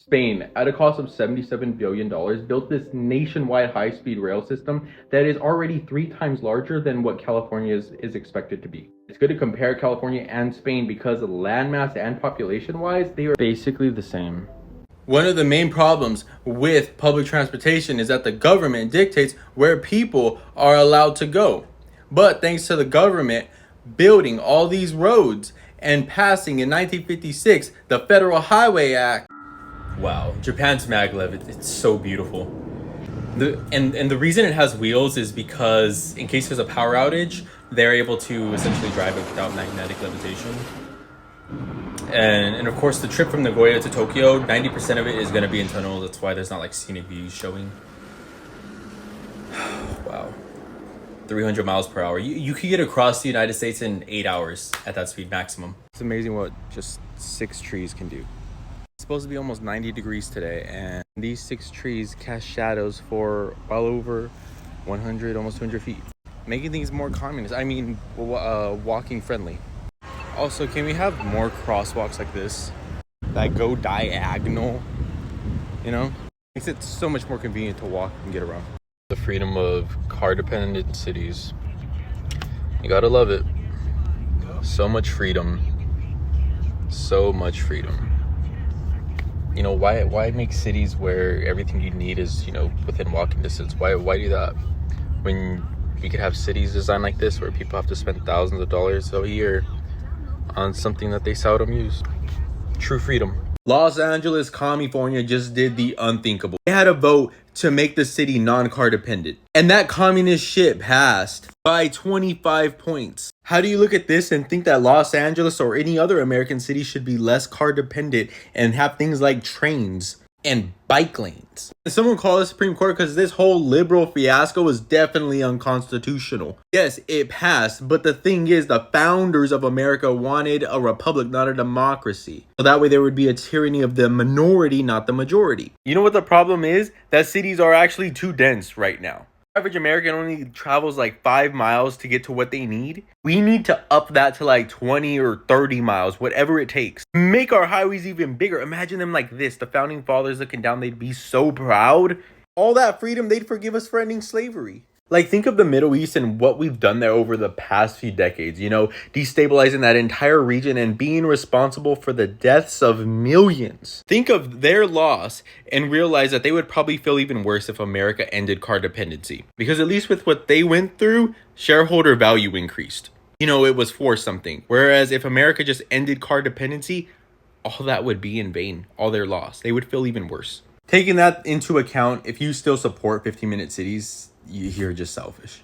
Spain, at a cost of $77 billion, built this nationwide high-speed rail system that is already 3 times larger than what California is expected to be. It's good to compare California and Spain because landmass and population-wise, they are basically the same. One of the main problems with public transportation is that the government dictates where people are allowed to go. But thanks to the government building all these roads and passing in 1956 the Federal Highway Act. Wow, Japan's maglev, it's so beautiful. The reason it has wheels is because in case there's a power outage, they're able to essentially drive it without magnetic levitation. And of course, the trip from Nagoya to Tokyo, 90% of it is going to be in tunnels. That's why there's not like scenic views showing. Wow. 300 miles per hour. You could get across the United States in 8 hours at that speed maximum. It's amazing what just 6 trees can do. It's supposed to be almost 90 degrees today, and these 6 trees cast shadows for well over 100, almost 200 feet, making things more communist. I mean, walking friendly. Also, can we have more crosswalks like this that go diagonal? You know, makes it so much more convenient to walk and get around. The freedom of car-dependent cities. You gotta love it. So much freedom. So much freedom. You know, why make cities where everything you need is, you know, within walking distance? Why do that? When we could have cities designed like this where people have to spend thousands of dollars a year on something that they seldom use. True freedom. Los Angeles, California just did the unthinkable. They had a vote to make the city non-car dependent. And that communist shit passed by 25 points. How do you look at this and think that Los Angeles or any other American city should be less car dependent and have things like trains and bike lanes? Someone call the Supreme Court because this whole liberal fiasco is definitely unconstitutional. Yes, it passed, but the thing is, the founders of America wanted a republic, not a democracy. So that way there would be a tyranny of the minority, not the majority. You know what the problem is? That cities are actually too dense right now. Average American only travels like 5 miles to get to what they need. We need to up that to like 20 or 30 miles, whatever it takes. Make our highways even bigger. Imagine them like this. The founding fathers looking down, they'd be so proud. All that freedom, they'd forgive us for ending slavery. Like, think of the Middle East and what we've done there over the past few decades, you know, destabilizing that entire region and being responsible for the deaths of millions. Think of their loss and realize that they would probably feel even worse if America ended car dependency. Because at least with what they went through, shareholder value increased. You know, it was for something. Whereas if America just ended car dependency, all that would be in vain. All their loss. They would feel even worse. Taking that into account, if you still support 15-minute cities, you're just selfish.